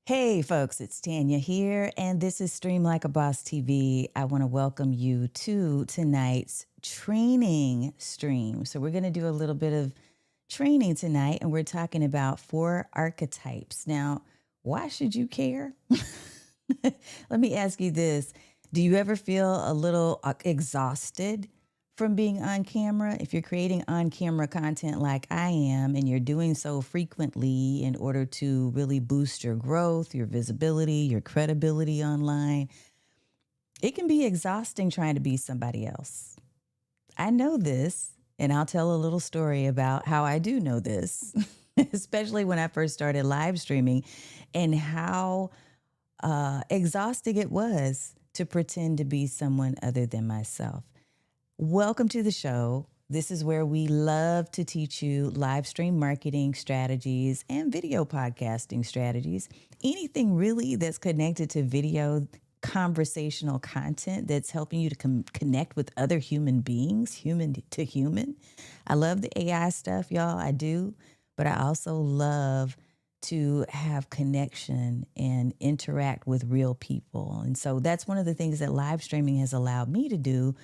Hey folks, it's Tanya here, and this is Stream Like a Boss TV. I want to welcome you to tonight's training stream. So, we're going to do a little bit of training tonight, and we're talking about 4 archetypes. Now, why should you care? Let me ask you this. Do you ever feel a little exhausted from being on camera? If you're creating on camera content like I am, and you're doing so frequently in order to really boost your growth, your visibility, your credibility online, it can be exhausting trying to be somebody else. I know this, and I'll tell a little story about how I do know this, especially when I first started live streaming and how exhausting it was to pretend to be someone other than myself. Welcome to the show. This is where we love to teach you live stream marketing strategies and video podcasting strategies. Anything really that's connected to video conversational content that's helping you to connect with other human beings, human to human. I love the AI stuff, y'all. I do. But I also love to have connection and interact with real people. And so that's one of the things that live streaming has allowed me to do.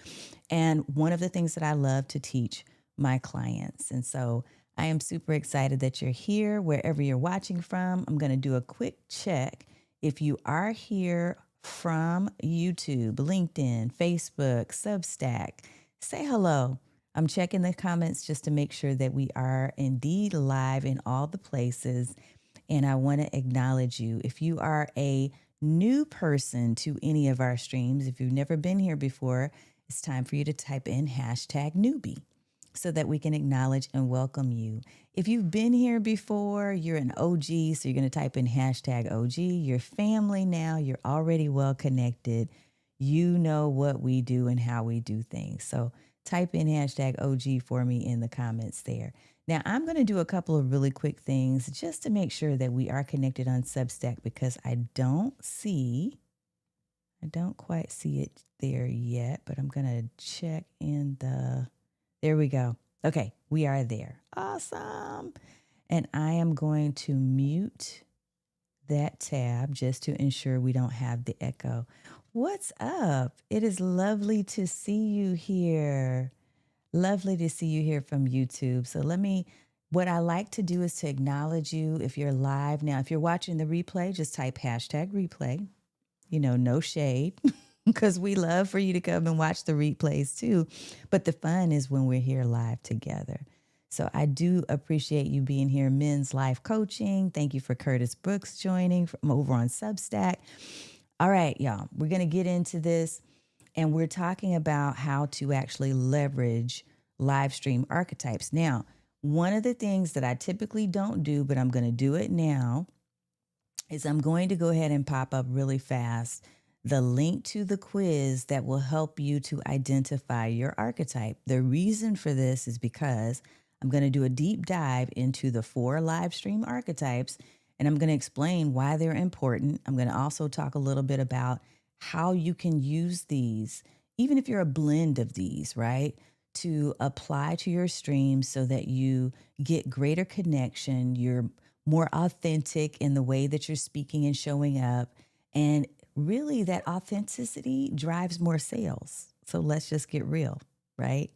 And one of the things that I love to teach my clients. And so I am super excited that you're here wherever you're watching from. I'm going to do a quick check. If you are here from YouTube, LinkedIn, Facebook, Substack, say hello. I'm checking the comments just to make sure that we are indeed live in all the places. And I want to acknowledge you. If you are a new person to any of our streams, if you've never been here before, it's time for you to type in #newbie so that we can acknowledge and welcome you. If you've been here before, you're an OG, so you're going to type in #OG. You're family now. You're already well connected. You know what we do and how we do things. So type in #OG for me in the comments there. Now, I'm going to do a couple of really quick things just to make sure that we are connected on Substack because I don't quite see it there yet, but I'm going to check in there we go. Okay, we are there. Awesome. And I am going to mute that tab just to ensure we don't have the echo. What's up? It is lovely to see you here. Lovely to see you here from YouTube. So what I like to do is to acknowledge you if you're live. Now, if you're watching the replay, just type #replay. No shade, because we love for you to come and watch the replays too. But the fun is when we're here live together. So I do appreciate you being here. Men's Life Coaching. Thank you for Curtis Brooks joining from over on Substack. All right, y'all, we're going to get into this. And we're talking about how to actually leverage live stream archetypes. Now, one of the things that I typically don't do, but I'm going to do it now, is I'm going to go ahead and pop up really fast the link to the quiz that will help you to identify your archetype. The reason for this is because I'm going to do a deep dive into the 4 live stream archetypes, and I'm going to explain why they're important. I'm going to also talk a little bit about how you can use these, even if you're a blend of these, right, to apply to your stream so that you get greater connection, you're more authentic in the way that you're speaking and showing up. And really, that authenticity drives more sales. So let's just get real, right?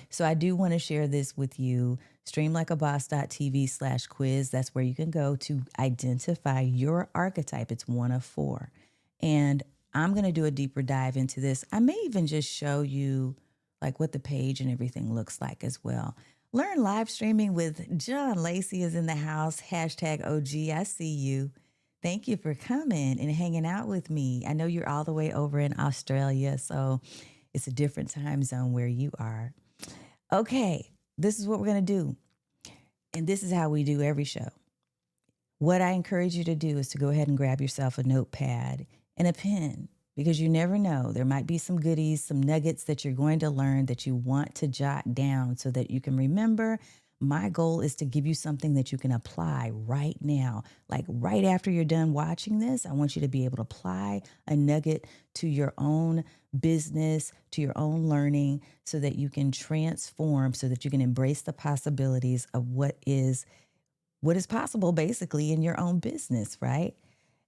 So I do want to share this with you. Streamlikeaboss.tv/quiz. That's where you can go to identify your archetype. It's one of 4. And I'm going to do a deeper dive into this. I may even just show you like what the page and everything looks like as well. Learn live streaming with John Lacey is in the house. #OG. I see you. Thank you for coming and hanging out with me. I know you're all the way over in Australia, so it's a different time zone where you are. Okay, this is what we're going to do. And this is how we do every show. What I encourage you to do is to go ahead and grab yourself a notepad and a pen, because you never know. There might be some goodies, some nuggets that you're going to learn that you want to jot down so that you can remember. My goal is to give you something that you can apply right now. Like right after you're done watching this, I want you to be able to apply a nugget to your own business, to your own learning, so that you can transform, so that you can embrace the possibilities of what is possible basically in your own business, right?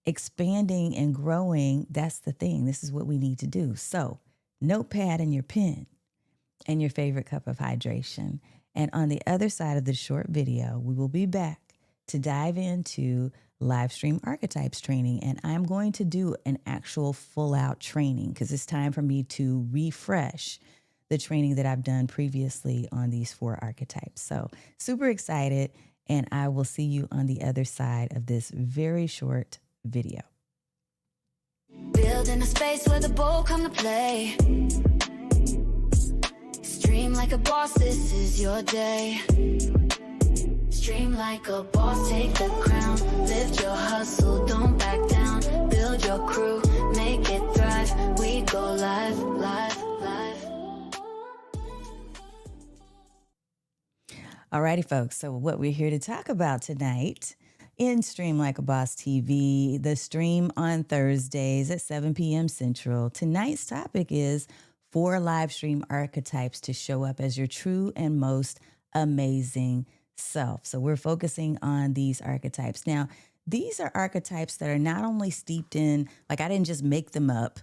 expanding and growing, that's the thing. This is what we need to do. So, notepad and your pen and your favorite cup of hydration. And on the other side of the short video, we will be back to dive into Livestream Archetypes training. And I'm going to do an actual full out training because it's time for me to refresh the training that I've done previously on these 4 archetypes. So super excited. And I will see you on the other side of this very short video. Building a space where the bold come to play. Stream like a boss, this is your day. Stream like a boss, take the crown. Lift your hustle, don't back down. Build your crew, make it thrive. We go live, live, live. Alrighty, folks. So what we're here to talk about tonight in Stream Like a Boss TV, the stream on Thursdays at 7 p.m. Central. Tonight's topic is 4 live stream archetypes to show up as your true and most amazing self. So we're focusing on these archetypes. Now, these are archetypes that are not only steeped in, like I didn't just make them up.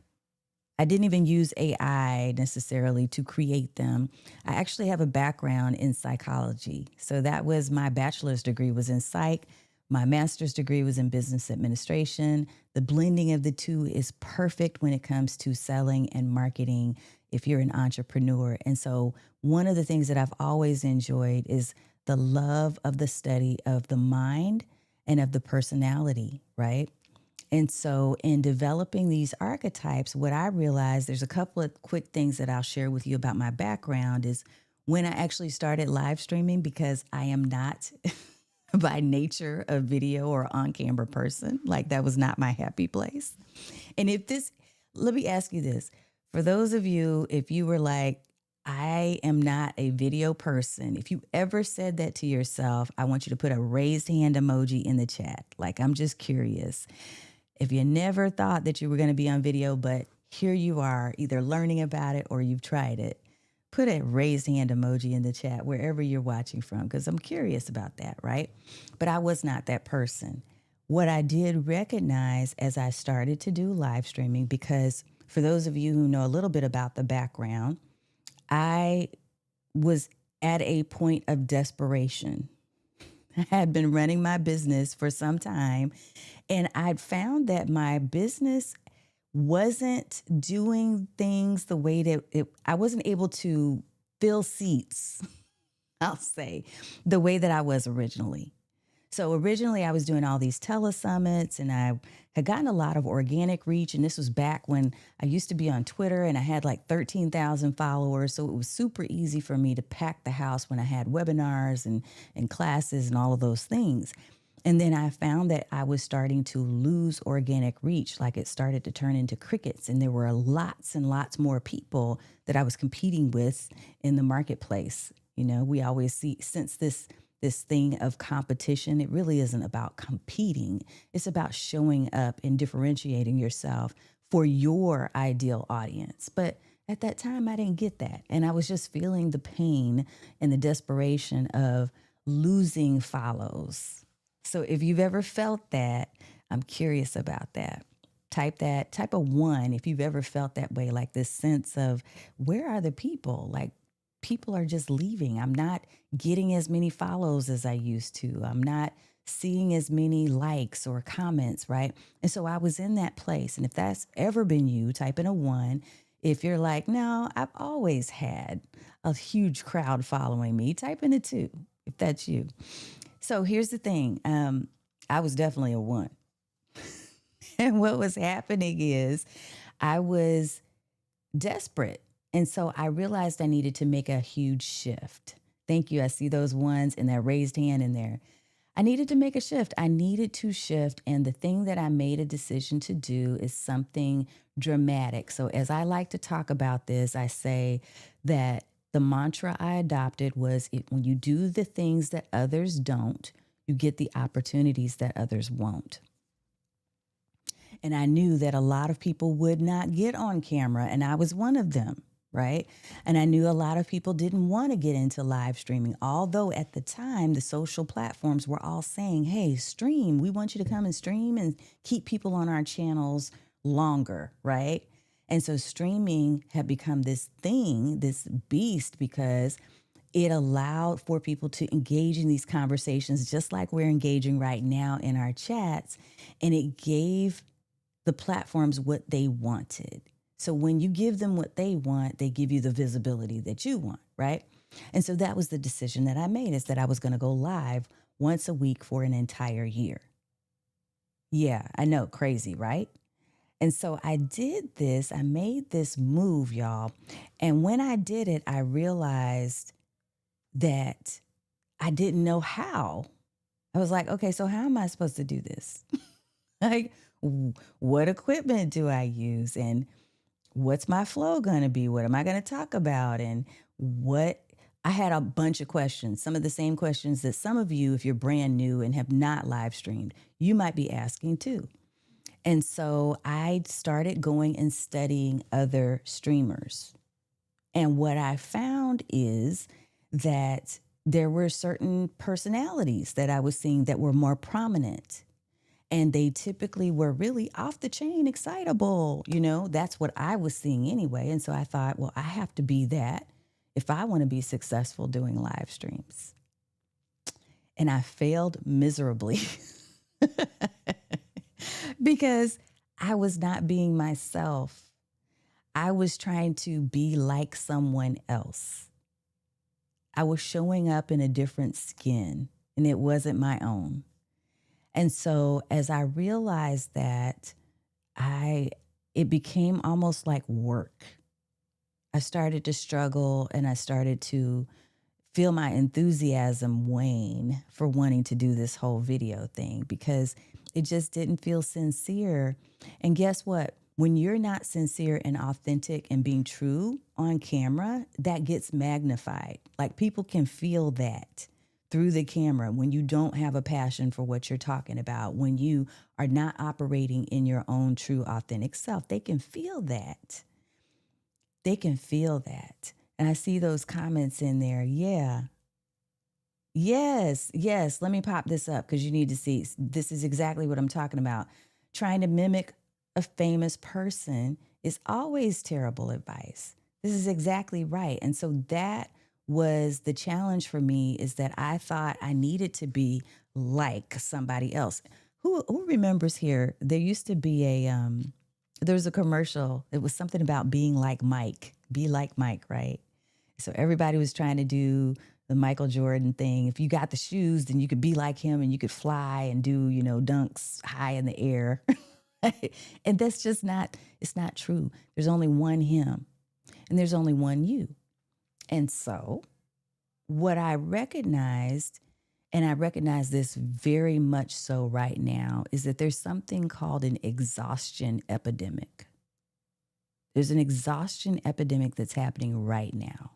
I didn't even use AI necessarily to create them. I actually have a background in psychology. So that was my bachelor's degree was in psych. My master's degree was in business administration. The blending of the two is perfect when it comes to selling and marketing if you're an entrepreneur. And so one of the things that I've always enjoyed is the love of the study of the mind and of the personality, right? And so in developing these archetypes, what I realized, there's a couple of quick things that I'll share with you about my background is when I actually started live streaming, because I am not by nature a video or on-camera person. Like that was not my happy place. And let me ask you this. For those of you, if you were like, I am not a video person, if you ever said that to yourself, I want you to put a raised hand emoji in the chat. Like, I'm just curious. If you never thought that you were going to be on video, but here you are either learning about it or you've tried it, put a raised hand emoji in the chat wherever you're watching from, because I'm curious about that, right? But I was not that person. What I did recognize as I started to do live streaming, because for those of you who know a little bit about the background, I was at a point of desperation. I had been running my business for some time, and I'd found that my business wasn't doing things the way that I wasn't able to fill seats, I'll say, the way that I was originally. So originally I was doing all these telesummits and I had gotten a lot of organic reach. And this was back when I used to be on Twitter and I had like 13,000 followers. So it was super easy for me to pack the house when I had webinars and classes and all of those things. And then I found that I was starting to lose organic reach, like it started to turn into crickets. And there were lots and lots more people that I was competing with in the marketplace. You know, we always sense this thing of competition. It really isn't about competing. It's about showing up and differentiating yourself for your ideal audience. But at that time, I didn't get that. And I was just feeling the pain and the desperation of losing follows. So if you've ever felt that, I'm curious about that. Type a 1 if you've ever felt that way, like this sense of where are the people? Like people are just leaving. I'm not getting as many follows as I used to. I'm not seeing as many likes or comments, right? And so I was in that place. And if that's ever been you, type in a 1. If you're like, no, I've always had a huge crowd following me, type in a 2 if that's you. So here's the thing. I was definitely a 1. And what was happening is I was desperate. And so I realized I needed to make a huge shift. Thank you. I see those 1s and that raised hand in there. I needed to make a shift. I needed to shift. And the thing that I made a decision to do is something dramatic. So as I like to talk about this, I say that the mantra I adopted was when you do the things that others don't, you get the opportunities that others won't. And I knew that a lot of people would not get on camera, and I was one of them, right? And I knew a lot of people didn't want to get into live streaming, although at the time the social platforms were all saying, hey, stream, we want you to come and stream and keep people on our channels longer, right? And so streaming had become this thing, this beast, because it allowed for people to engage in these conversations just like we're engaging right now in our chats. And it gave the platforms what they wanted. So when you give them what they want, they give you the visibility that you want, right? And so that was the decision that I made, is that I was going to go live once a week for an entire year. Yeah, I know, crazy, right? And so I did this, I made this move, y'all. And when I did it, I realized that I didn't know how. I was like, okay, so how am I supposed to do this? Like, what equipment do I use? And what's my flow going to be? What am I going to talk about? And I had a bunch of questions, some of the same questions that some of you, if you're brand new and have not live streamed, you might be asking too. And so I started going and studying other streamers. And what I found is that there were certain personalities that I was seeing that were more prominent. And they typically were really off the chain excitable. You know, that's what I was seeing anyway. And so I thought, well, I have to be that if I want to be successful doing live streams. And I failed miserably because I was not being myself. I was trying to be like someone else. I was showing up in a different skin, and it wasn't my own. And so as I realized that, it became almost like work. I started to struggle, and I started to feel my enthusiasm wane for wanting to do this whole video thing, because it just didn't feel sincere. And guess what? When you're not sincere and authentic and being true on camera, that gets magnified. Like, people can feel that through the camera when you don't have a passion for what you're talking about, when you are not operating in your own true authentic self. They can feel that. They can feel that. And I see those comments in there. Yeah. Yes. Let me pop this up because you need to see. This is exactly what I'm talking about. Trying to mimic a famous person is always terrible advice. This is exactly right. And so that was the challenge for me, is that I thought I needed to be like somebody else. Who remembers here? There used to be there was a commercial. It was something about being like Mike. Be like Mike, right? So everybody was trying to do the Michael Jordan thing. If you got the shoes, then you could be like him and you could fly and do, dunks high in the air. And that's just it's not true. There's only one him and there's only one you. And so what I recognized, and I recognize this very much so right now, is that there's something called an exhaustion epidemic. There's an exhaustion epidemic that's happening right now.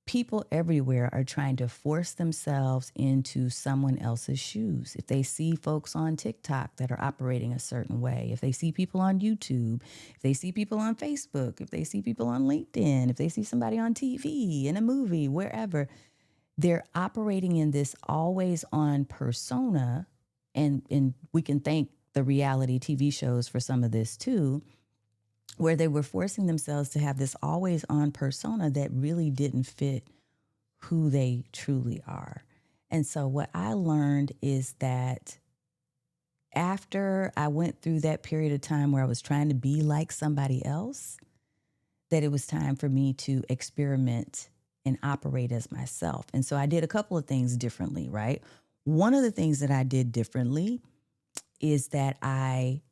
People everywhere are trying to force themselves into someone else's shoes. If they see folks on TikTok that are operating a certain way, if they see people on YouTube, if they see people on Facebook, if they see people on LinkedIn, if they see somebody on TV, in a movie, wherever, they're operating in this always on persona. And we can thank the reality TV shows for some of this too, where they were forcing themselves to have this always on persona that really didn't fit who they truly are. And so what I learned is that after I went through that period of time where I was trying to be like somebody else, that it was time for me to experiment and operate as myself. And so I did a couple of things differently, right? One of the things that I did differently is that I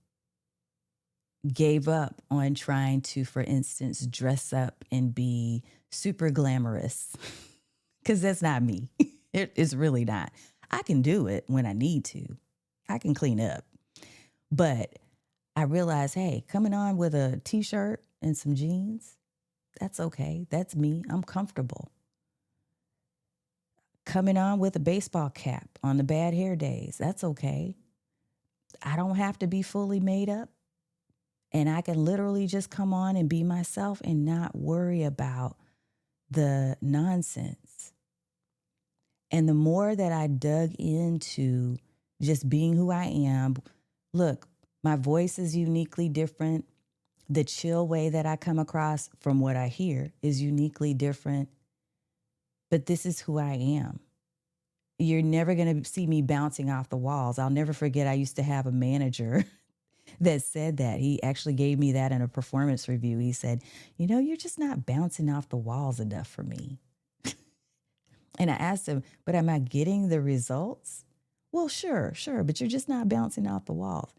gave up on trying to, for instance, dress up and be super glamorous, because that's not me. It's really not. I can do it when I need to. I can clean up. But I realized, hey, coming on with a t-shirt and some jeans, that's okay. That's me. I'm comfortable. Coming on with a baseball cap on the bad hair days, that's okay. I don't have to be fully made up. And I can literally just come on and be myself and not worry about the nonsense. And the more that I dug into just being who I am, look, my voice is uniquely different. The chill way that I come across from what I hear is uniquely different. But this is who I am. You're never going to see me bouncing off the walls. I'll never forget I used to have a manager that said that. He actually gave me that in a performance review. He said, you're just not bouncing off the walls enough for me. And I asked him, but am I getting the results? Well, sure, but you're just not bouncing off the walls.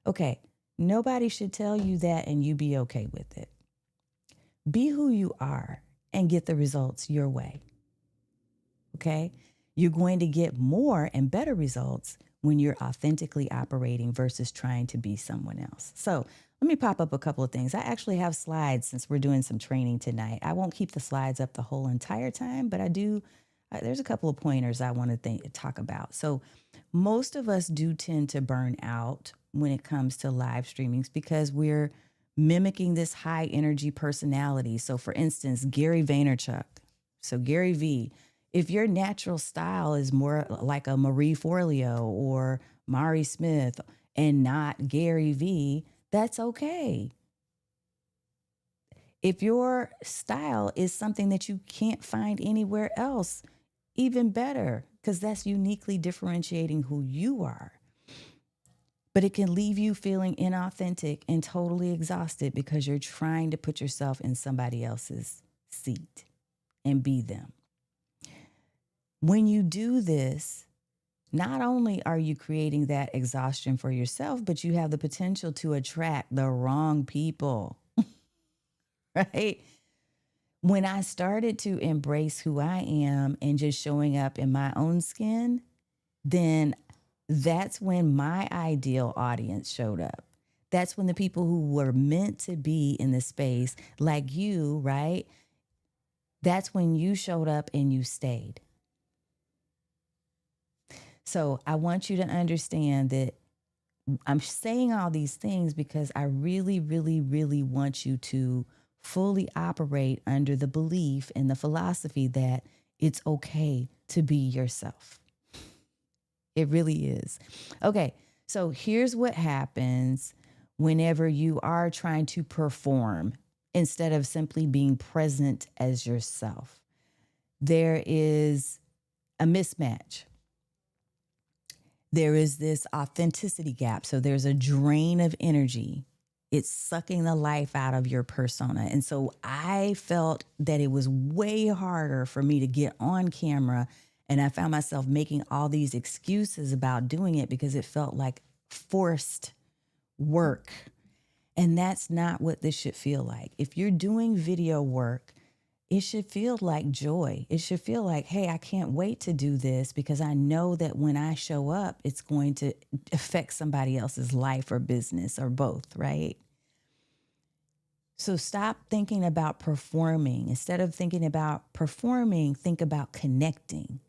Okay, nobody should tell you that and you be okay with it. Be who you are and get the results your way. Okay? You're going to get more and better results when you're authentically operating versus trying to be someone else. So let me pop up a couple of things. I actually have slides since we're doing some training tonight. I won't keep the slides up the whole entire time, but I do. There's a couple of pointers I want to talk about. So most of us do tend to burn out when it comes to live streamings because we're mimicking this high energy personality. So for instance, Gary Vaynerchuk. So Gary V, if your natural style is more like a Marie Forleo or Mari Smith and not Gary V, that's okay. If your style is something that you can't find anywhere else, even better, because that's uniquely differentiating who you are. But it can leave you feeling inauthentic and totally exhausted because you're trying to put yourself in somebody else's seat and be them. When you do this, not only are you creating that exhaustion for yourself, but you have the potential to attract the wrong people, right? When I started to embrace who I am and just showing up in my own skin, then that's when my ideal audience showed up. That's when the people who were meant to be in the space, like you, right? That's when you showed up and you stayed. So I want you to understand that I'm saying all these things because I really, really, really want you to fully operate under the belief and the philosophy that it's okay to be yourself. It really is. Okay, so here's what happens whenever you are trying to perform instead of simply being present as yourself. There is a mismatch. There is this authenticity gap. So there's a drain of energy. It's sucking the life out of your persona. And so I felt that it was way harder for me to get on camera. And I found myself making all these excuses about doing it because it felt like forced work. And that's not what this should feel like. If you're doing video work, it should feel like joy. It should feel like, hey, I can't wait to do this because I know that when I show up, it's going to affect somebody else's life or business or both, right? So stop thinking about performing. Instead of thinking about performing, think about connecting.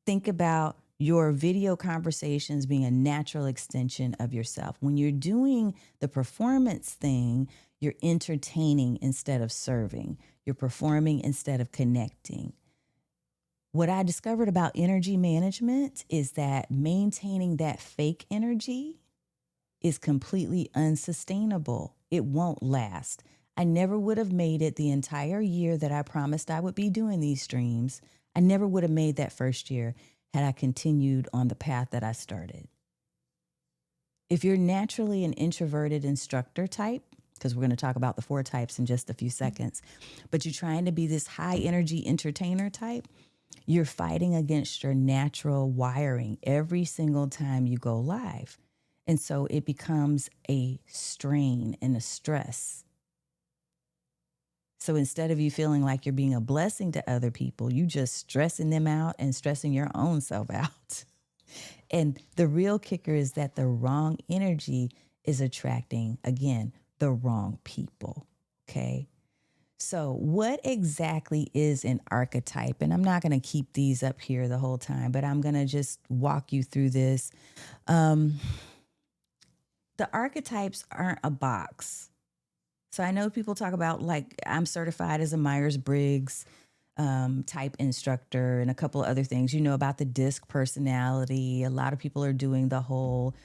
Think about your video conversations being a natural extension of yourself. When you're doing the performance thing, you're entertaining instead of serving. You're performing instead of connecting. What I discovered about energy management is that maintaining that fake energy is completely unsustainable. It won't last. I never would have made it the entire year that I promised I would be doing these streams. I never would have made that first year had I continued on the path that I started. If you're naturally an introverted instructor type, because we're going to talk about the 4 types in just a few seconds, but you're trying to be this high energy entertainer type, you're fighting against your natural wiring every single time you go live. And so it becomes a strain and a stress. So instead of you feeling like you're being a blessing to other people, you just stressing them out and stressing your own self out. And the real kicker is that the wrong energy is attracting, again, the wrong people. Okay. So what exactly is an archetype? And I'm not going to keep these up here the whole time, but I'm going to just walk you through this. The the archetypes aren't a box. So I know people talk about, like, I'm certified as a Myers-Briggs type instructor and a couple of other things, about the disc personality. A lot of people are doing the whole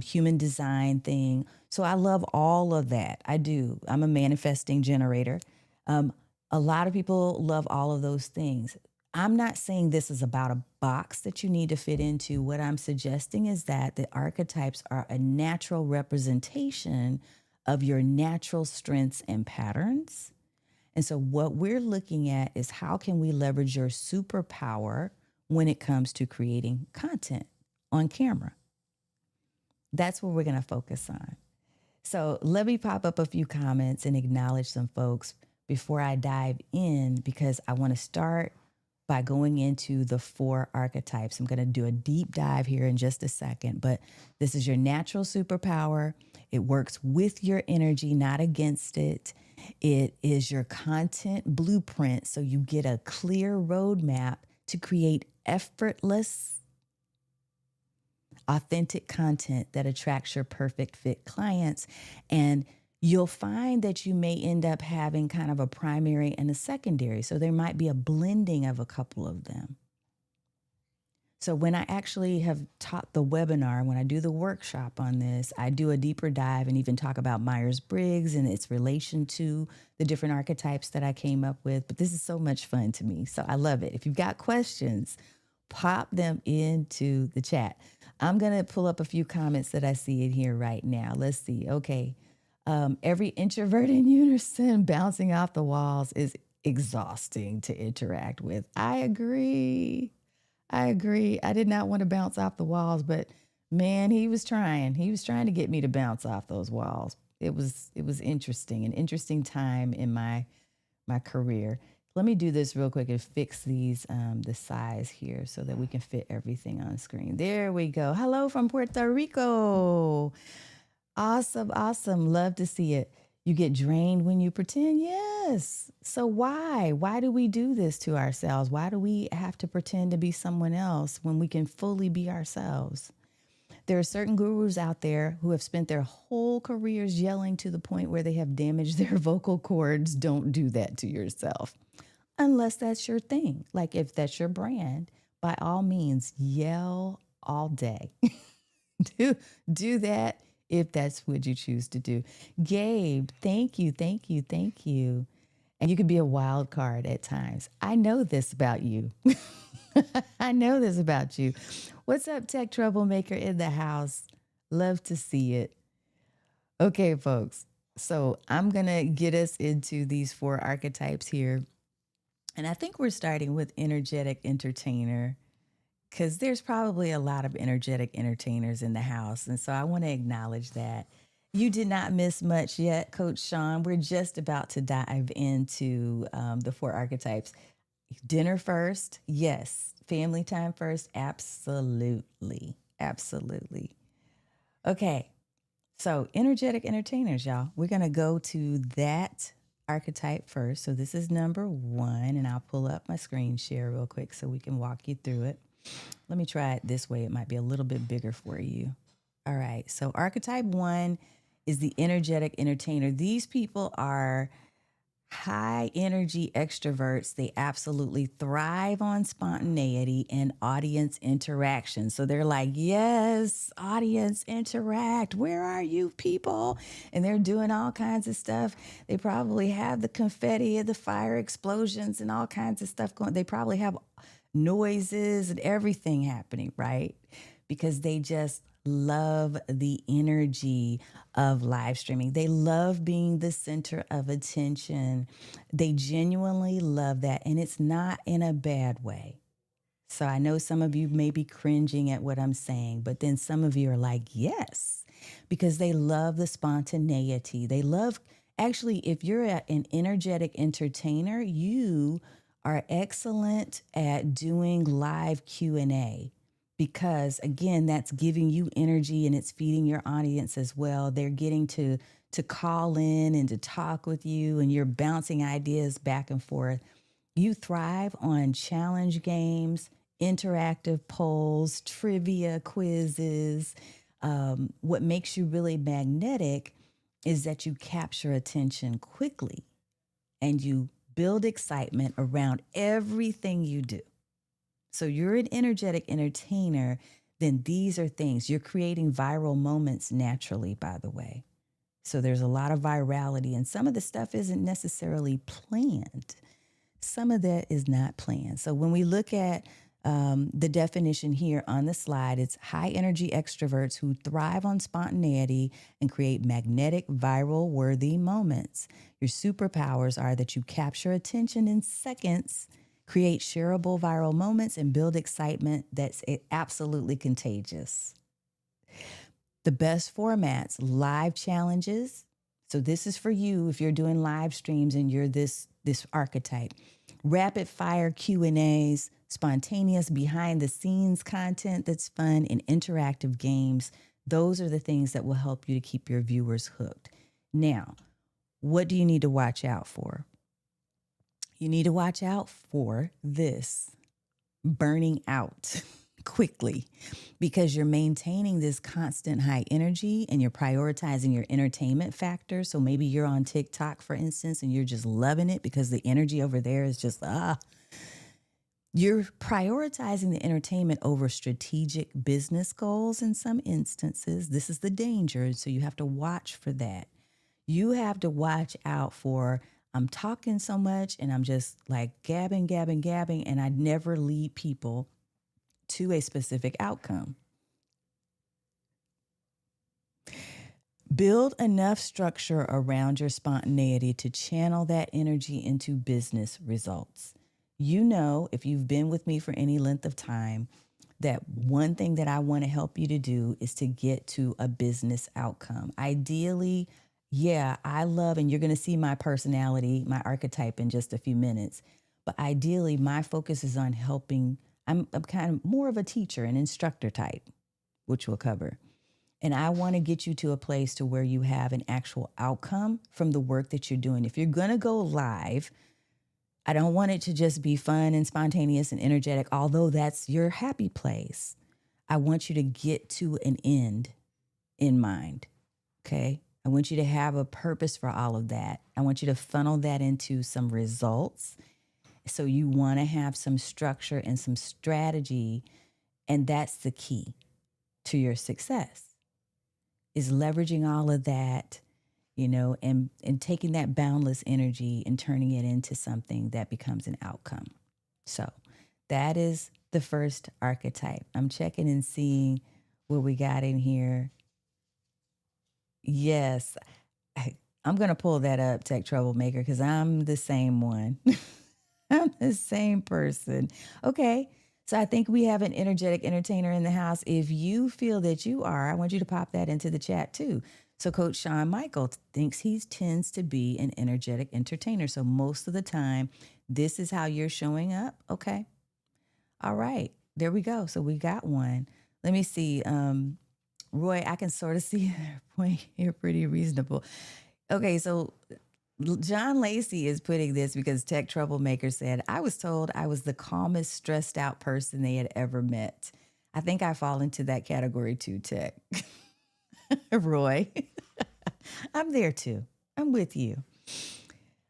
human design thing. So I love all of that. I do. I'm a manifesting generator. Um, a lot of people love all of those things. I'm not saying this is about a box that you need to fit into. What I'm suggesting is that the archetypes are a natural representation of your natural strengths and patterns. And so what we're looking at is how can we leverage your superpower when it comes to creating content on camera. That's what we're going to focus on. So let me pop up a few comments and acknowledge some folks before I dive in, because I want to start by going into the 4 archetypes. I'm going to do a deep dive here in just a second, but this is your natural superpower. It works with your energy, not against it. It is your content blueprint, so you get a clear roadmap to create effortless, authentic content that attracts your perfect fit clients. And you'll find that you may end up having kind of a primary and a secondary. So there might be a blending of a couple of them. So when I actually have taught the webinar, when I do the workshop on this, I do a deeper dive and even talk about Myers-Briggs and its relation to the different archetypes that I came up with. But this is so much fun to me. So I love it. If you've got questions, pop them into the chat. I'm going to pull up a few comments that I see in here right now. Let's see. Okay. Every introvert in unison bouncing off the walls is exhausting to interact with. I agree. I did not want to bounce off the walls, but man, he was trying. He was trying to get me to bounce off those walls. It was interesting, an interesting time in my career. Let me do this real quick and fix these the size here so that we can fit everything on screen. There we go. Hello from Puerto Rico. Awesome, awesome. Love to see it. You get drained when you pretend? Yes. So why? Why do we do this to ourselves? Why do we have to pretend to be someone else when we can fully be ourselves? There are certain gurus out there who have spent their whole careers yelling to the point where they have damaged their vocal cords. Don't do that to yourself. Unless that's your thing. Like if that's your brand, by all means, yell all day. do that if that's what you choose to do. Gabe, thank you. And you can be a wild card at times. I know this about you. I know this about you. What's up, tech troublemaker in the house? Love to see it. Okay, folks. So I'm going to get us into these 4 archetypes here. And I think we're starting with energetic entertainer, because there's probably a lot of energetic entertainers in the house. And so I want to acknowledge that. You did not miss much yet, Coach Sean. We're just about to dive into the 4 archetypes. Dinner first, yes. Family time first, absolutely. Absolutely. Okay, so energetic entertainers, y'all. We're going to go to that archetype first. So this is number 1, and I'll pull up my screen share real quick so we can walk you through it. Let me try it this way. It might be a little bit bigger for you. All right. So archetype 1 is the energetic entertainer. These people are high energy extroverts. They absolutely thrive on spontaneity and audience interaction. So they're like, yes, audience interact. Where are you people? And they're doing all kinds of stuff. They probably have the confetti and the fire explosions and all kinds of stuff going. They probably have noises and everything happening, right? Because they just love the energy of live streaming. They love being the center of attention. They genuinely love that. And it's not in a bad way. So I know some of you may be cringing at what I'm saying, but then some of you are like, yes, because they love the spontaneity. They love, actually, if you're an energetic entertainer, you are excellent at doing live Q&A, because again, that's giving you energy and it's feeding your audience as well. They're getting to call in and to talk with you, and you're bouncing ideas back and forth. You thrive on challenge games, interactive polls, trivia quizzes, What makes you really magnetic is that you capture attention quickly and you build excitement around everything you do. So you're an energetic entertainer, then these are things. You're creating viral moments naturally, by the way. So there's a lot of virality, and some of the stuff isn't necessarily planned. Some of that is not planned. So when we look at the definition here on the slide, it's high energy extroverts who thrive on spontaneity and create magnetic, viral worthy moments. Your superpowers are that you capture attention in seconds, create shareable viral moments, and build excitement that's absolutely contagious. The best formats, live challenges. So this is for you if you're doing live streams and you're this archetype. Rapid fire Q&As, spontaneous behind the scenes content that's fun, and interactive games. Those are the things that will help you to keep your viewers hooked. Now, what do you need to watch out for? You need to watch out for this: burning out quickly, because you're maintaining this constant high energy and you're prioritizing your entertainment factor. So maybe you're on TikTok, for instance, and you're just loving it because the energy over there is just, You're prioritizing the entertainment over strategic business goals in some instances. This is the danger. So you have to watch for that. You have to watch out for, I'm talking so much and I'm just like gabbing, and I never lead people to a specific outcome. Build enough structure around your spontaneity to channel that energy into business results. You know, if you've been with me for any length of time, that one thing that I want to help you to do is to get to a business outcome. Ideally, I love, and you're going to see my personality, my archetype in just a few minutes. But ideally, my focus is on helping. I'm kind of more of a teacher, an instructor type, which we'll cover. And I want to get you to a place to where you have an actual outcome from the work that you're doing. If you're going to go live, I don't want it to just be fun and spontaneous and energetic, although that's your happy place. I want you to get to an end in mind, okay? I want you to have a purpose for all of that. I want you to funnel that into some results. So you want to have some structure and some strategy, and that's the key to your success, is leveraging all of that, and taking that boundless energy and turning it into something that becomes an outcome. So that is the first archetype. I'm checking and seeing what we got in here. Yes, I'm going to pull that up, Tech Troublemaker, because I'm the same one. I'm the same person. Okay. So I think we have an energetic entertainer in the house. If you feel that you are, I want you to pop that into the chat too. So Coach Sean Michael thinks he tends to be an energetic entertainer. So most of the time, this is how you're showing up. Okay. All right. There we go. So we got one. Let me see. Roy, I can sort of see their point here pretty reasonable. Okay. So John Lacey is putting this because Tech Troublemaker said, I was told I was the calmest, stressed out person they had ever met. I think I fall into that category too, Tech. Roy, I'm there too. I'm with you.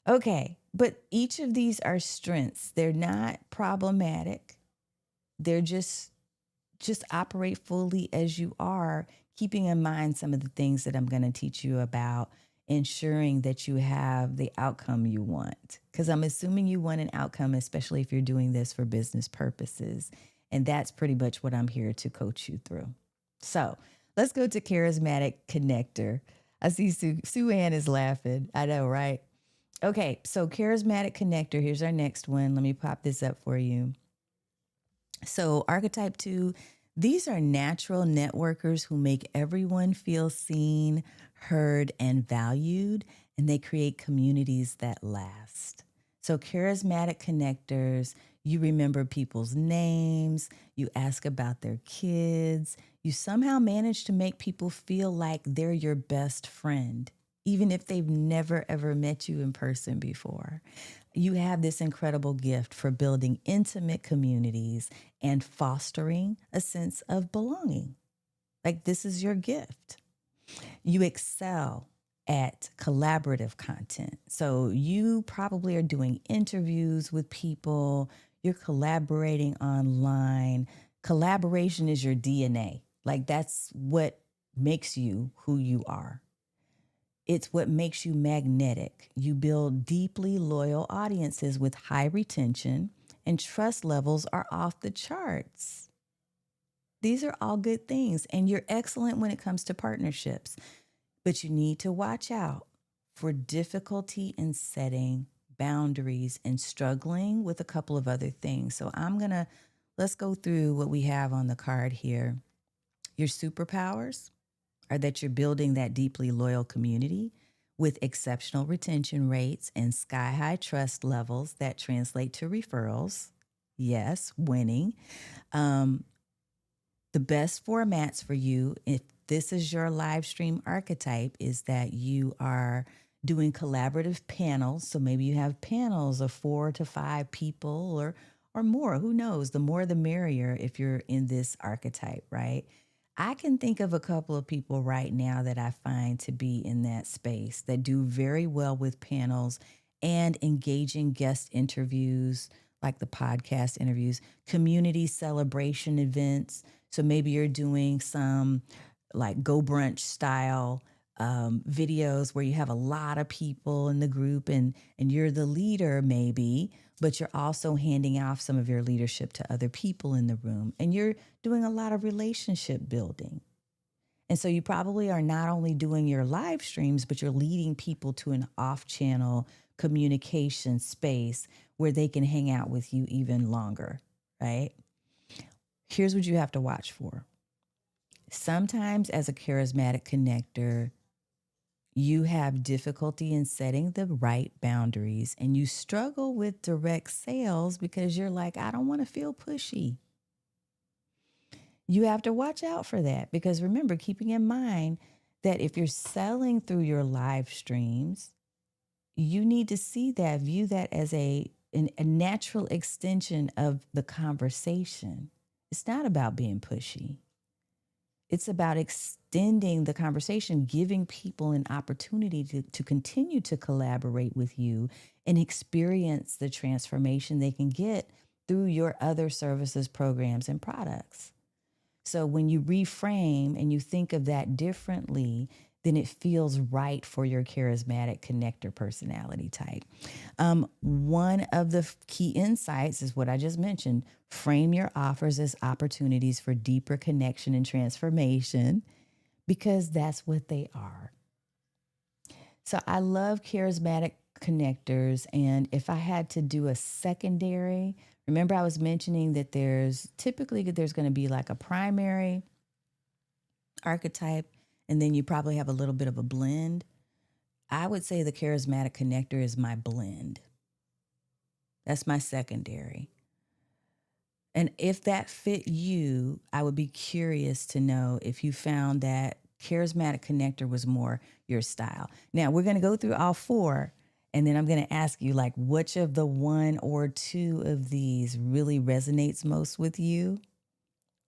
Okay. But each of these are strengths. They're not problematic. They're just operate fully as you are, keeping in mind some of the things that I'm going to teach you about, ensuring that you have the outcome you want. Because I'm assuming you want an outcome, especially if you're doing this for business purposes. And that's pretty much what I'm here to coach you through. So let's go to Charismatic Connector. I see Sue Ann is laughing. I know, right? Okay, so Charismatic Connector, here's our next one. Let me pop this up for you. So Archetype 2, these are natural networkers who make everyone feel seen, heard, and valued, and they create communities that last. So Charismatic Connectors, you remember people's names, you ask about their kids, you somehow manage to make people feel like they're your best friend, even if they've never, ever met you in person before. You have this incredible gift for building intimate communities and fostering a sense of belonging. Like, this is your gift. You excel at collaborative content. So you probably are doing interviews with people, you're collaborating online. Collaboration is your DNA. Like, that's what makes you who you are. It's what makes you magnetic. You build deeply loyal audiences with high retention, and trust levels are off the charts. These are all good things, and you're excellent when it comes to partnerships. But you need to watch out for difficulty in setting boundaries and struggling with a couple of other things. So let's go through what we have on the card here. Your superpowers are that you're building that deeply loyal community with exceptional retention rates and sky high trust levels that translate to referrals. Yes, winning. Um, the best formats for you, if this is your live stream archetype, is that you are doing collaborative panels. So maybe you have panels of 4 to 5 people or more. Who knows? The more the merrier if you're in this archetype, right? I can think of a couple of people right now that I find to be in that space that do very well with panels and engaging guest interviews, like the podcast interviews, community celebration events. So maybe you're doing some like go brunch style videos where you have a lot of people in the group and you're the leader maybe, but you're also handing off some of your leadership to other people in the room. And you're doing a lot of relationship building. And so you probably are not only doing your live streams, but you're leading people to an off-channel communication space where they can hang out with you even longer, right? Here's what you have to watch for. Sometimes as a charismatic connector, you have difficulty in setting the right boundaries and you struggle with direct sales because you're like, I don't want to feel pushy. You have to watch out for that because remember, keeping in mind that if you're selling through your live streams, you need to see that, view that as a natural extension of the conversation. It's not about being pushy. It's about extending the conversation, giving people an opportunity to continue to collaborate with you and experience the transformation they can get through your other services, programs, and products. So when you reframe and you think of that differently, then it feels right for your charismatic connector personality type. One of the key insights is what I just mentioned. Frame your offers as opportunities for deeper connection and transformation because that's what they are. So I love charismatic connectors. And if I had to do a secondary, remember I was mentioning that there's going to be like a primary archetype, and then you probably have a little bit of a blend. I would say the charismatic connector is my blend. That's my secondary. And if that fit you, I would be curious to know if you found that charismatic connector was more your style. Now, we're going to go through all 4, and then I'm going to ask you, like, which of the 1 or 2 of these really resonates most with you?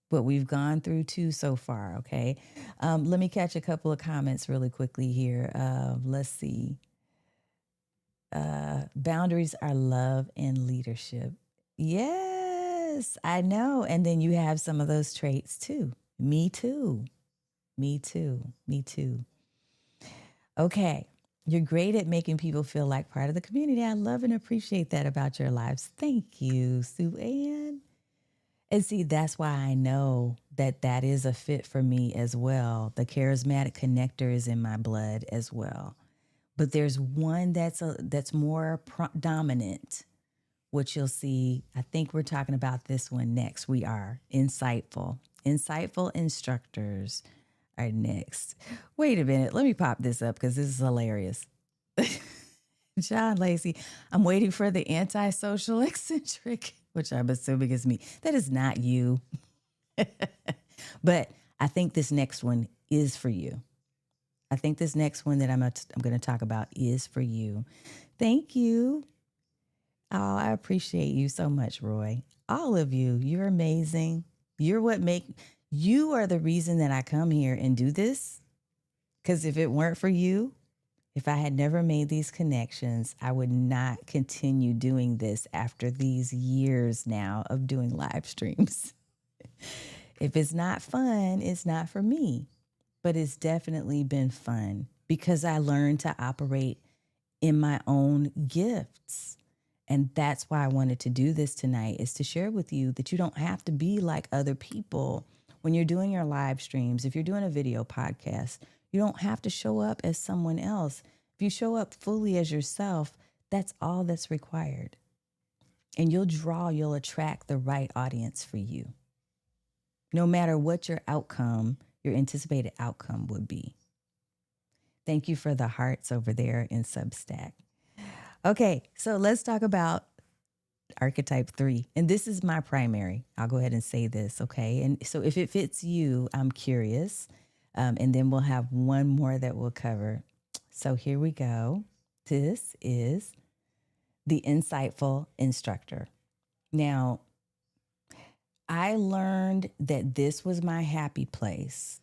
What we've gone through 2 so far, okay? Let me catch a couple of comments really quickly here. Let's see. Boundaries are love and leadership. Yes, I know. And then you have some of those traits too. Me too. Me too. Me too. Okay. You're great at making people feel like part of the community. I love and appreciate that about your lives. Thank you, Sue Ann. And see, that's why I know that that is a fit for me as well. The charismatic connector is in my blood as well. But there's one that's more dominant, which you'll see. I think we're talking about this one next. We are insightful. Insightful instructors are next. Wait a minute. Let me pop this up because this is hilarious. John Lacey, I'm waiting for the antisocial eccentric, which I'm assuming is me. That is not you. But I think this next one is for you. I think this next one that I'm going to talk about is for you. Thank you. Oh, I appreciate you so much, Roy. All of you. You're amazing. You're what You are the reason that I come here and do this. Because if it weren't for you, if I had never made these connections, I would not continue doing this after these years now of doing live streams. If it's not fun, it's not for me. But it's definitely been fun because I learned to operate in my own gifts. And that's why I wanted to do this tonight, is to share with you that you don't have to be like other people when you're doing your live streams. If you're doing a video podcast, you don't have to show up as someone else. If you show up fully as yourself, that's all that's required. And you'll attract the right audience for you. No matter what your outcome, your anticipated outcome would be. Thank you for the hearts over there in Substack. Okay, so let's talk about Archetype 3. And this is my primary. I'll go ahead and say this, okay? And so if it fits you, I'm curious. And then we'll have one more that we'll cover. So here we go. This is the Insightful Instructor. Now, I learned that this was my happy place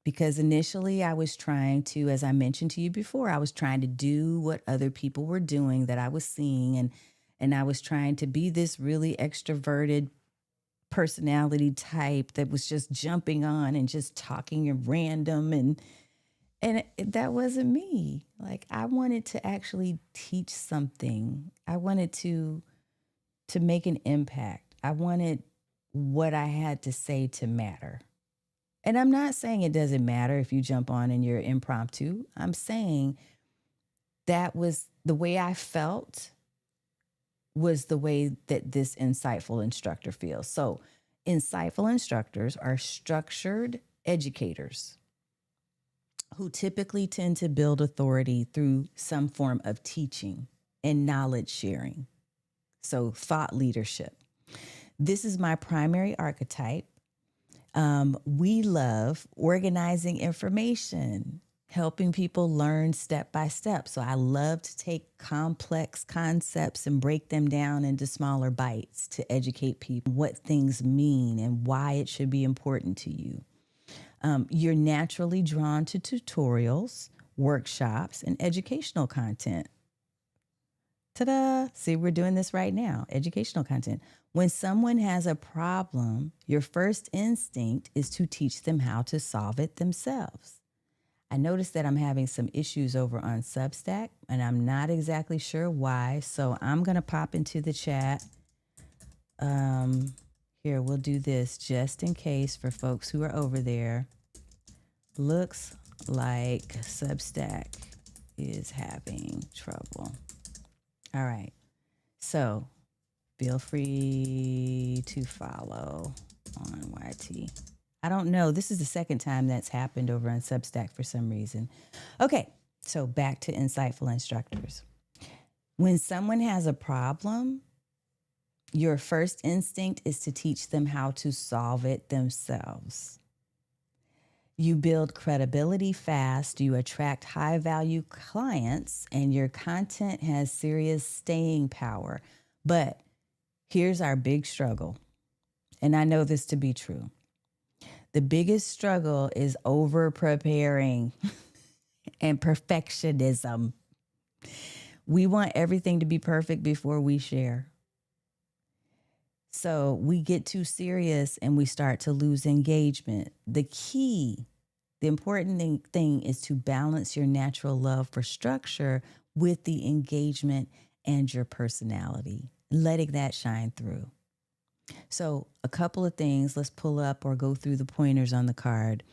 because initially I was trying to, as I mentioned to you before, I was trying to do what other people were doing that I was seeing. And I was trying to be this really extroverted personality type that was just jumping on and just talking at random. And that wasn't me. Like, I wanted to actually teach something. I wanted to make an impact. I wanted what I had to say to matter. And I'm not saying it doesn't matter if you jump on and you're impromptu. I'm saying that was the way I felt, was the way that this insightful instructor feels. So insightful instructors are structured educators who typically tend to build authority through some form of teaching and knowledge sharing. So thought leadership. This is my primary archetype. We love organizing information, helping people learn step by step. So I love to take complex concepts and break them down into smaller bites to educate people what things mean and why it should be important to you. You're naturally drawn to tutorials, workshops, and educational content. Ta-da! See, we're doing this right now, educational content. When someone has a problem, your first instinct is to teach them how to solve it themselves. I noticed that I'm having some issues over on Substack, and I'm not exactly sure why, so I'm going to pop into the chat. Here, we'll do this just in case for folks who are over there. Looks like Substack is having trouble. All right, so feel free to follow on YT. I don't know. This is the second time that's happened over on Substack for some reason. Okay, so back to insightful instructors. When someone has a problem, your first instinct is to teach them how to solve it themselves. You build credibility fast, you attract high-value clients, and your content has serious staying power. But here's our big struggle, and I know this to be true. The biggest struggle is over-preparing and perfectionism. We want everything to be perfect before we share. So we get too serious and we start to lose engagement. The important thing is to balance your natural love for structure with the engagement and your personality, letting that shine through. So a couple of things, let's pull up or go through the pointers on the card.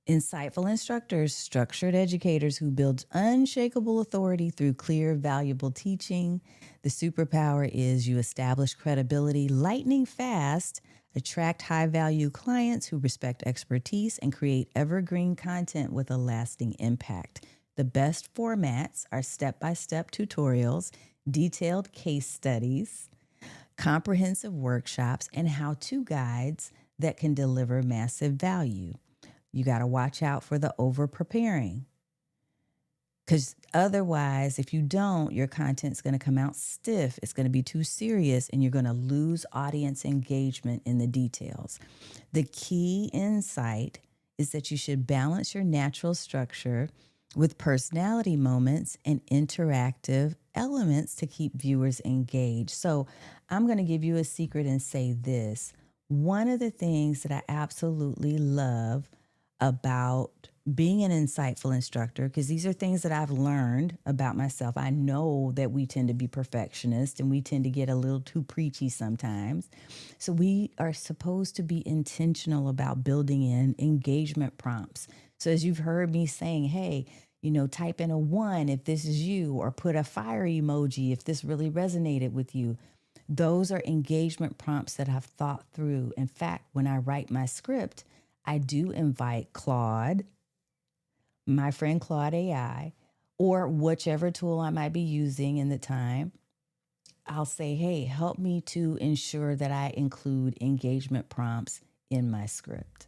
Insightful instructors, structured educators who build unshakable authority through clear, valuable teaching. The superpower is you establish credibility lightning fast, attract high-value clients who respect expertise, and create evergreen content with a lasting impact. The best formats are step-by-step tutorials, detailed case studies, comprehensive workshops, and how-to guides that can deliver massive value. You got to watch out for the over-preparing, Because otherwise, if you don't, your content's going to come out stiff. It's going to be too serious, and you're going to lose audience engagement in the details. The key insight is that you should balance your natural structure with personality moments and interactive elements to keep viewers engaged. So I'm going to give you a secret and say this. One of the things that I absolutely love about being an insightful instructor, because these are things that I've learned about myself. I know that we tend to be perfectionists and we tend to get a little too preachy sometimes. So we are supposed to be intentional about building in engagement prompts. So as you've heard me saying, hey, type in a 1 if this is you, or put a fire emoji if this really resonated with you. Those are engagement prompts that I've thought through. In fact, when I write my script, I do invite Claude, my friend Claude AI, or whichever tool I might be using in the time. I'll say, hey, help me to ensure that I include engagement prompts in my script.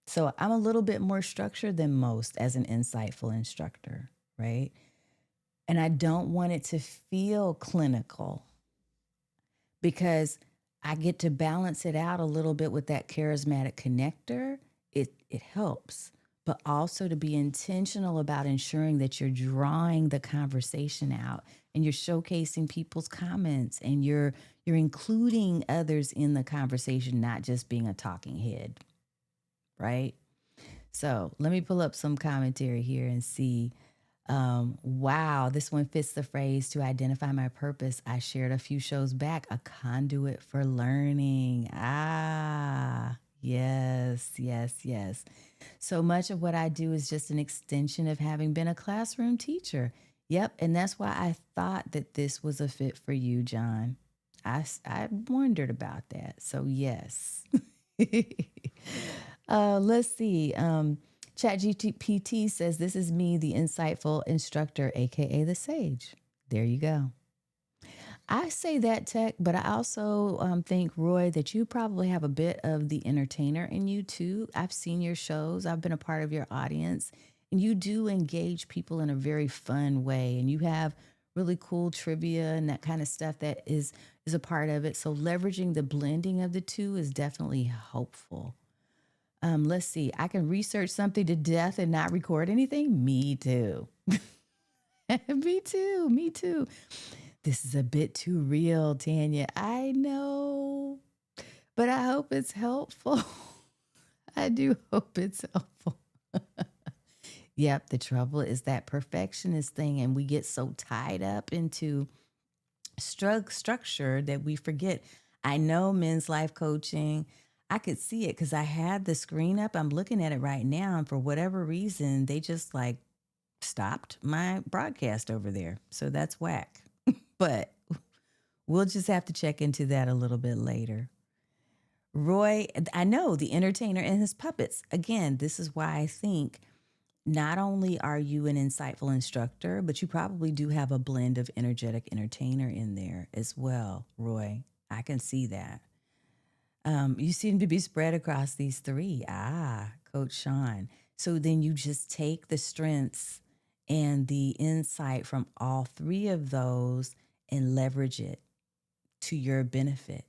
So I'm a little bit more structured than most as an insightful instructor, right? And I don't want it to feel clinical because I get to balance it out a little bit with that charismatic connector. It helps, but also to be intentional about ensuring that you're drawing the conversation out and you're showcasing people's comments and you're including others in the conversation, not just being a talking head, right? So let me pull up some commentary here and see. Wow, this one fits the phrase to identify my purpose. I shared a few shows back, a conduit for learning. Yes. So much of what I do is just an extension of having been a classroom teacher. Yep. And that's why I thought that this was a fit for you, John. I wondered about that. So yes. Let's see. ChatGPT says, this is me, the insightful instructor, aka the sage. There you go. I say that, Tech, but I also think, Roy, that you probably have a bit of the entertainer in you too. I've seen your shows. I've been a part of your audience, and you do engage people in a very fun way, and you have really cool trivia and that kind of stuff that is a part of it. So leveraging the blending of the two is definitely helpful. Let's see. I can research something to death and not record anything. Me too. Me too. This is a bit too real, Tanya. I know, but I hope it's helpful. I do hope it's helpful. Yep. The trouble is that perfectionist thing, and we get so tied up into structure that we forget. I know men's life coaching. I could see it because I had the screen up. I'm looking at it right now. And for whatever reason, they just stopped my broadcast over there. So that's whack. But we'll just have to check into that a little bit later. Roy, I know, the entertainer and his puppets. Again, this is why I think not only are you an insightful instructor, but you probably do have a blend of energetic entertainer in there as well, Roy. I can see that. You seem to be spread across these three. Coach Sean. So then you just take the strengths and the insight from all three of those and leverage it to your benefit.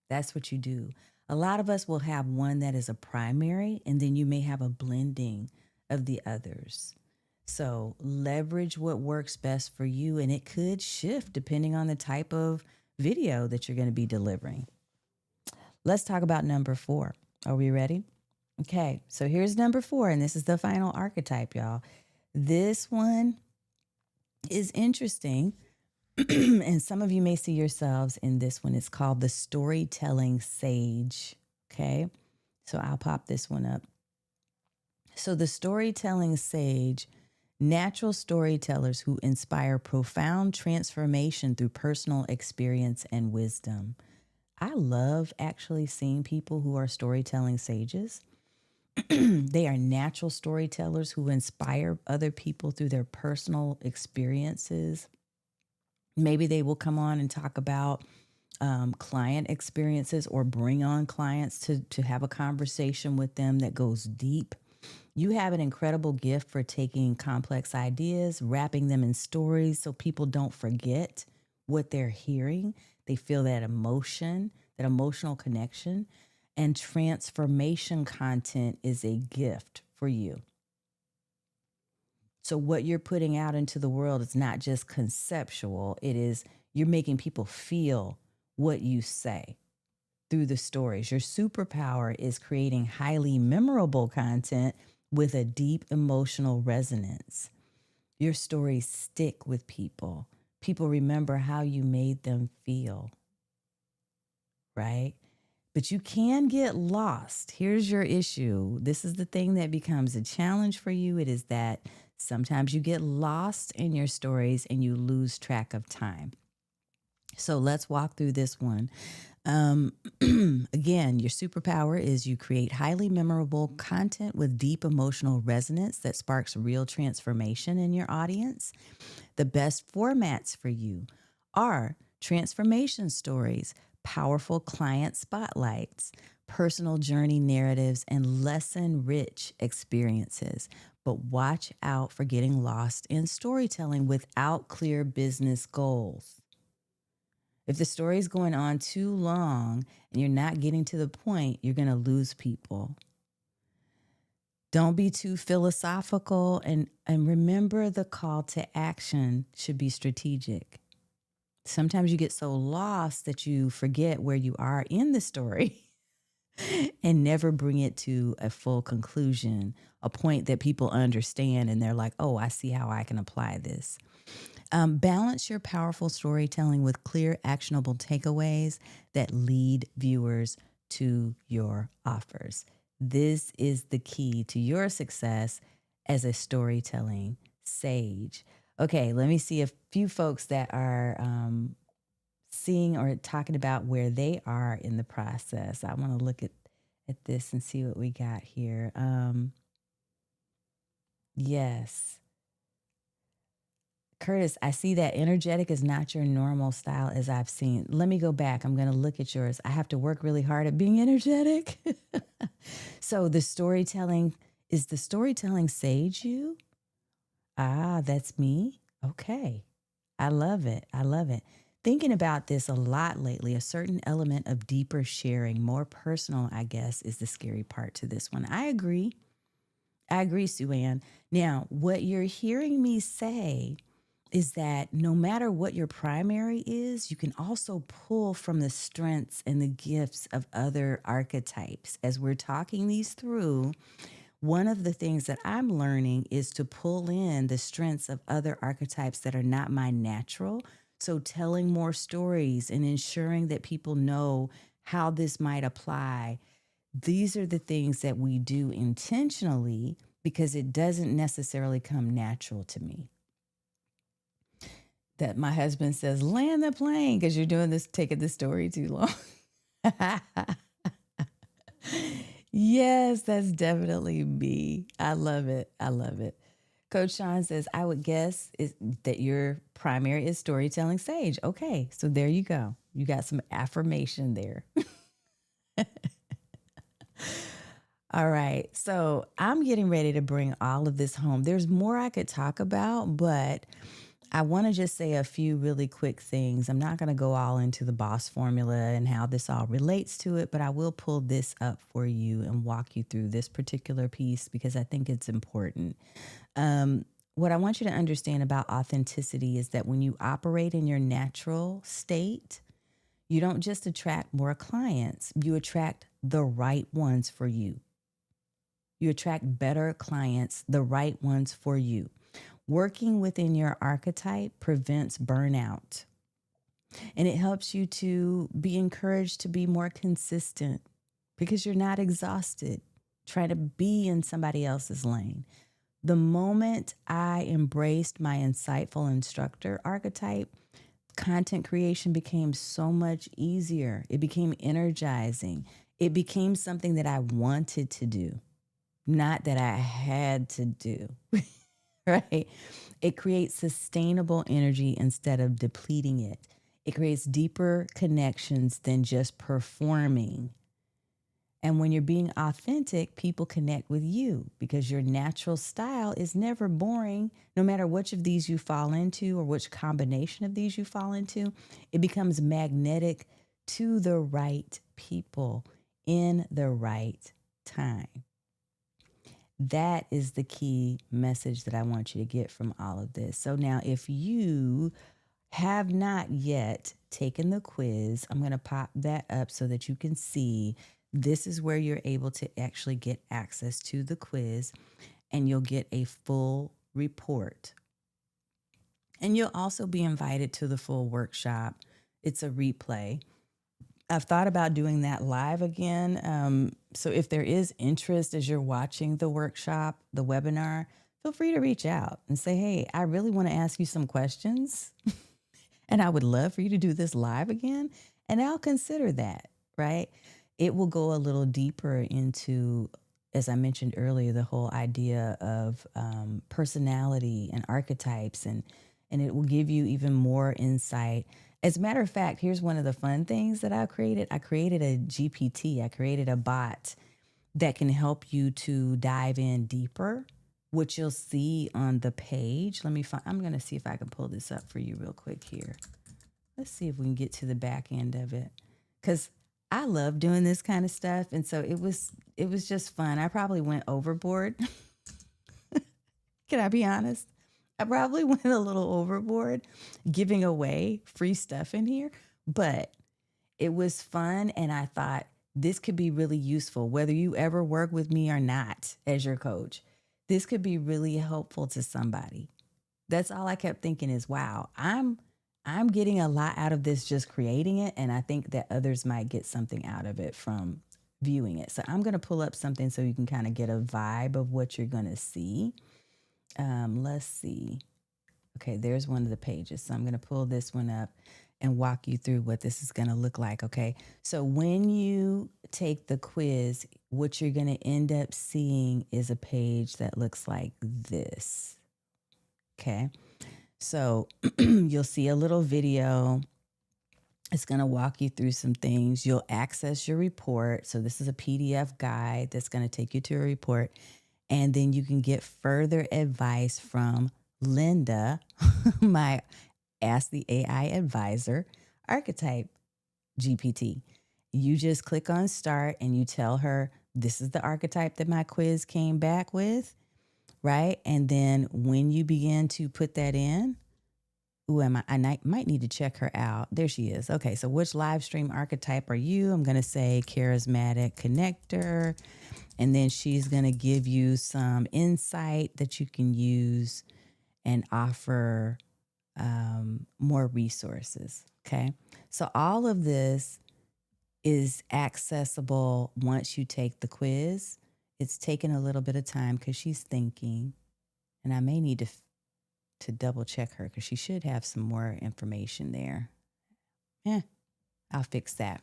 That's what you do. A lot of us will have one that is a primary, and then you may have a blending of the others. So leverage what works best for you, and it could shift depending on the type of video that you're going to be delivering. Let's talk about number 4. Are we ready? Okay, so here's number 4, and this is the final archetype, y'all. This one is interesting, and some of you may see yourselves in this one. It's called the storytelling sage, okay? So I'll pop this one up. So the storytelling sage, natural storytellers who inspire profound transformation through personal experience and wisdom. I love actually seeing people who are storytelling sages. They are natural storytellers who inspire other people through their personal experiences. Maybe they will come on and talk about client experiences or bring on clients to have a conversation with them that goes deep. You have an incredible gift for taking complex ideas, wrapping them in stories so people don't forget what they're hearing. They feel that emotion, that emotional connection. And transformation content is a gift for you. So what you're putting out into the world is not just conceptual, it is you're making people feel what you say through the stories. Your superpower is creating highly memorable content with a deep emotional resonance. Your stories stick with people. People remember how you made them feel, right? But you can get lost. Here's your issue. This is the thing that becomes a challenge for you. It is that sometimes you get lost in your stories and you lose track of time. So let's walk through this one. Again, your superpower is you create highly memorable content with deep emotional resonance that sparks real transformation in your audience. The best formats for you are transformation stories, powerful client spotlights, personal journey narratives, and lesson-rich experiences. But watch out for getting lost in storytelling without clear business goals. If the story is going on too long and you're not getting to the point, you're going to lose people. Don't be too philosophical, and remember the call to action should be strategic. Sometimes you get so lost that you forget where you are in the story and never bring it to a full conclusion, a point that people understand and they're like, oh, I see how I can apply this. Balance your powerful storytelling with clear, actionable takeaways that lead viewers to your offers. This is the key to your success as a storytelling sage. Okay, let me see a few folks that are seeing or talking about where they are in the process. I want to look at this and see what we got here. Yes. Curtis, I see that energetic is not your normal style as I've seen. Let me go back. I'm going to look at yours. I have to work really hard at being energetic. So the storytelling, is the storytelling sage you? Ah, that's me. Okay. I love it. I love it. Thinking about this a lot lately, a certain element of deeper sharing, more personal, I guess, is the scary part to this one. I agree. Sue Ann. Now, what you're hearing me say is that no matter what your primary is, you can also pull from the strengths and the gifts of other archetypes. As we're talking these through, one of the things that I'm learning is to pull in the strengths of other archetypes that are not my natural. So telling more stories and ensuring that people know how this might apply. These are the things that we do intentionally because it doesn't necessarily come natural to me. That my husband says, land the plane because you're doing this, taking the story too long. Yes, that's definitely me. I love it. I love it. Coach Sean says, I would guess that your primary is storytelling sage. Okay, so there you go. You got some affirmation there. All right, so I'm getting ready to bring all of this home. There's more I could talk about, but I want to just say a few really quick things. I'm not going to go all into the boss formula and how this all relates to it, but I will pull this up for you and walk you through this particular piece because I think it's important. What I want you to understand about authenticity is that when you operate in your natural state, you don't just attract more clients, you attract the right ones for you. You attract better clients, the right ones for you. Working within your archetype prevents burnout, and it helps you to be encouraged to be more consistent because you're not exhausted trying to be in somebody else's lane. The moment I embraced my insightful instructor archetype, content creation became so much easier. It became energizing. It became something that I wanted to do, not that I had to do. Right? It creates sustainable energy instead of depleting it. It creates deeper connections than just performing. And when you're being authentic, people connect with you because your natural style is never boring. No matter which of these you fall into or which combination of these you fall into, it becomes magnetic to the right people in the right time. That is the key message that I want you to get from all of this. So now, if you have not yet taken the quiz, I'm going to pop that up so that you can see this is where you're able to actually get access to the quiz, and you'll get a full report. And you'll also be invited to the full workshop. It's a replay. I've thought about doing that live again. So if there is interest as you're watching the workshop, the webinar, feel free to reach out and say, hey, I really want to ask you some questions and I would love for you to do this live again. And I'll consider that, right? It will go a little deeper into, as I mentioned earlier, the whole idea of personality and archetypes, and it will give you even more insight. As a matter of fact, here's one of the fun things that I created. I created a GPT. I created a bot that can help you to dive in deeper, which you'll see on the page. I'm going to see if I can pull this up for you real quick here. Let's see if we can get to the back end of it, because I love doing this kind of stuff. And so it was just fun. I probably went overboard. Can I be honest? I probably went a little overboard giving away free stuff in here, but it was fun. And I thought this could be really useful, whether you ever work with me or not as your coach. This could be really helpful to somebody. That's all I kept thinking is, wow, I'm getting a lot out of this just creating it. And I think that others might get something out of it from viewing it. So I'm going to pull up something so you can kind of get a vibe of what you're going to see. Let's see. Okay, there's one of the pages. So I'm going to pull this one up and walk you through what this is going to look like. Okay, so when you take the quiz, what you're going to end up seeing is a page that looks like this. Okay, so you'll see a little video. It's going to walk you through some things. You'll access your report. So this is a PDF guide that's going to take you to a report. And then you can get further advice from Linda, my Ask the AI Advisor Archetype GPT. You just click on start and you tell her, this is the archetype that my quiz came back with, right? And then when you begin to put that in, I might need to check her out. There she is. Okay, so which live stream archetype are you? I'm going to say Charismatic Connector. And then she's going to give you some insight that you can use and offer more resources. Okay. So all of this is accessible once you take the quiz. It's taken a little bit of time because she's thinking, and I may need to double check her because she should have some more information there. I'll fix that.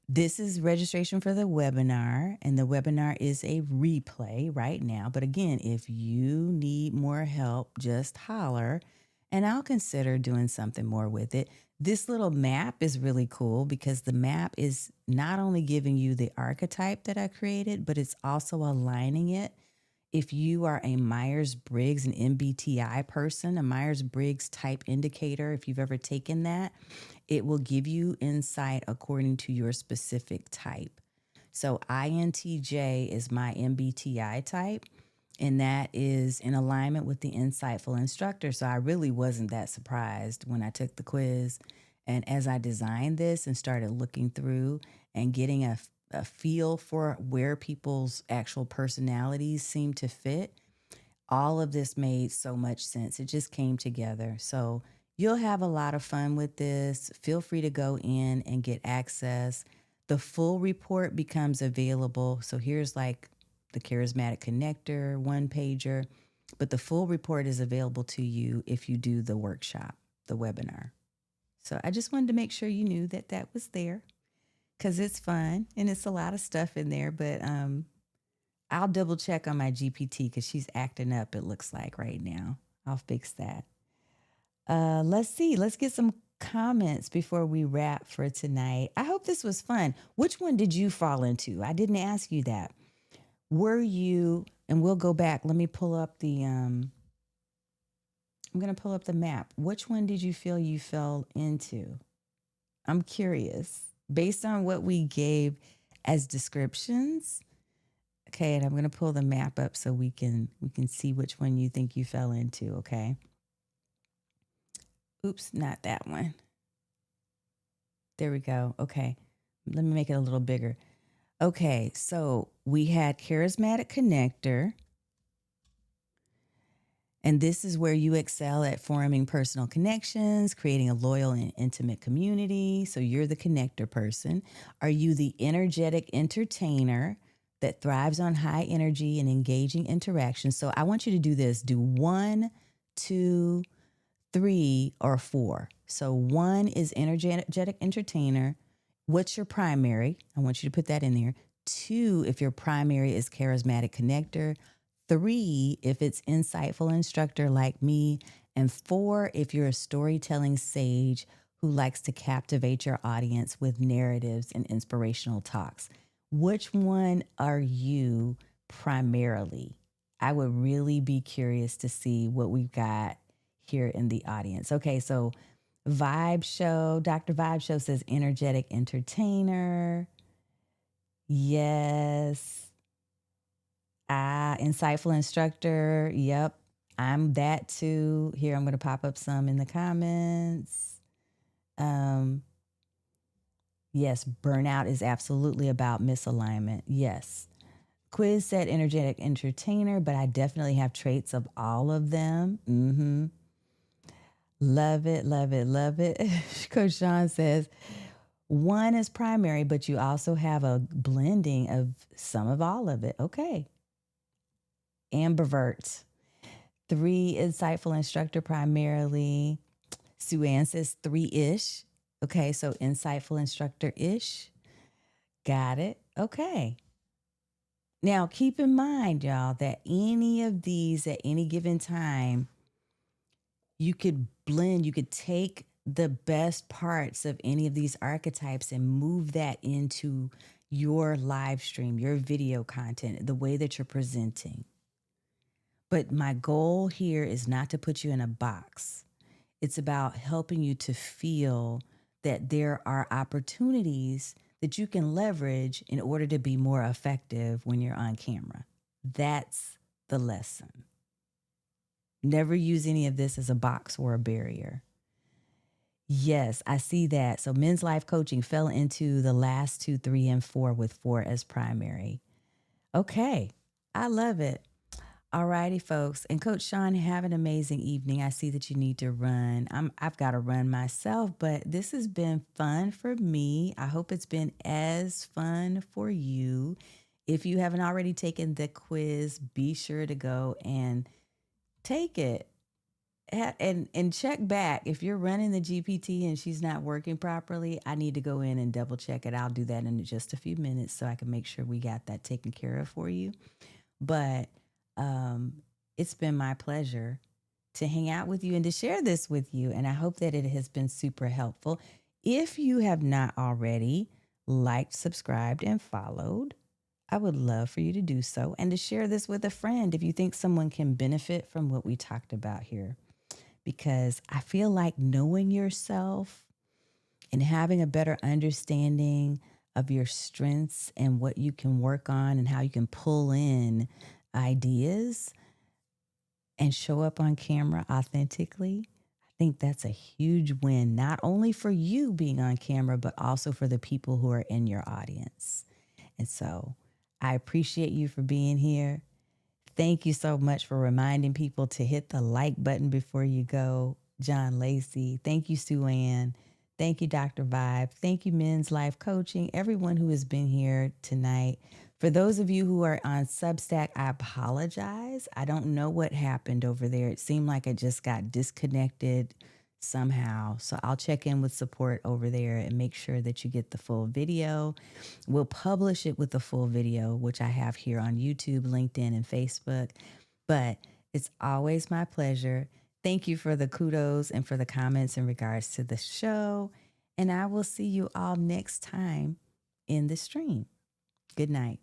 This is registration for the webinar, and the webinar is a replay right now. But again, if you need more help, just holler, and I'll consider doing something more with it. This little map is really cool because the map is not only giving you the archetype that I created, but it's also aligning it. If you are a Myers-Briggs, an MBTI person, a Myers-Briggs type indicator, if you've ever taken that, it will give you insight according to your specific type. So INTJ is my MBTI type, and that is in alignment with the Insightful Instructor. So I really wasn't that surprised when I took the quiz. And as I designed this and started looking through and getting a feel for where people's actual personalities seem to fit, all of this made so much sense. It just came together. So you'll have a lot of fun with this. Feel free to go in and get access. The full report becomes available. So here's like the Charismatic Connector, one pager, but the full report is available to you if you do the workshop, the webinar. So I just wanted to make sure you knew that that was there, because it's fun and it's a lot of stuff in there, but I'll double check on my GPT because she's acting up, it looks like right now. I'll fix that. Let's see. Let's get some comments before we wrap for tonight. I hope this was fun. Which one did you fall into? I didn't ask you that. Were you, and we'll go back. Let me pull up I'm going to pull up the map. Which one did you feel you fell into? I'm curious. Based on what we gave as descriptions. Okay, and I'm going to pull the map up so we can see which one you think you fell into, okay? Oops, not that one. There we go. Okay. Let me make it a little bigger. Okay, so we had Charismatic Connector. And this is where you excel at forming personal connections, creating a loyal and intimate community. So you're the connector person. Are you the energetic entertainer that thrives on high energy and engaging interactions? So I want you to do this. Do 1, 2, 3, or 4. So 1 is energetic entertainer. What's your primary? I want you to put that in there. 2, if your primary is charismatic connector. 3, if it's insightful instructor like me. And 4, if you're a storytelling sage who likes to captivate your audience with narratives and inspirational talks. Which one are you primarily? I would really be curious to see what we've got here in the audience. Okay, so Vibe Show, Dr. Vibe Show says energetic entertainer. Yes. Insightful instructor. Yep, I'm that too. Here, I'm going to pop up some in the comments. Yes, burnout is absolutely about misalignment. Yes. Quiz said energetic entertainer, but I definitely have traits of all of them. Mm-hmm. Love it, love it, love it. Coach Sean says, 1 is primary, but you also have a blending of some of all of it. Okay. Ambivert. 3, insightful instructor primarily. Sue Ann says 3-ish. Okay, so insightful instructor-ish. Got it. Okay. Now, keep in mind, y'all, that any of these at any given time, you could blend, you could take the best parts of any of these archetypes and move that into your live stream, your video content, the way that you're presenting. But my goal here is not to put you in a box. It's about helping you to feel that there are opportunities that you can leverage in order to be more effective when you're on camera. That's the lesson. Never use any of this as a box or a barrier. Yes, I see that. So men's life coaching fell into the last 2, 3, and 4 with 4 as primary. Okay, I love it. All righty, folks. And Coach Sean, have an amazing evening. I see that you need to run. I've got to run myself, but this has been fun for me. I hope it's been as fun for you. If you haven't already taken the quiz, be sure to go and take it. And check back. If you're running the GPT and she's not working properly, I need to go in and double check it. I'll do that in just a few minutes so I can make sure we got that taken care of for you. But it's been my pleasure to hang out with you and to share this with you. And I hope that it has been super helpful. If you have not already liked, subscribed, and followed, I would love for you to do so and to share this with a friend if you think someone can benefit from what we talked about here. Because I feel like knowing yourself and having a better understanding of your strengths and what you can work on and how you can pull in ideas and show up on camera authentically, I think that's a huge win, not only for you being on camera, but also for the people who are in your audience. And so I appreciate you for being here. Thank you so much for reminding people to hit the like button before you go. John Lacey. Thank you, Sue Ann. Thank you, Dr. Vibe. Thank you, Men's Life Coaching. Everyone who has been here tonight. For those of you who are on Substack, I apologize. I don't know what happened over there. It seemed like it just got disconnected somehow. So I'll check in with support over there and make sure that you get the full video. We'll publish it with the full video, which I have here on YouTube, LinkedIn, and Facebook. But it's always my pleasure Thank you for the kudos and for the comments in regards to the show. And I will see you all next time in the stream. Good night.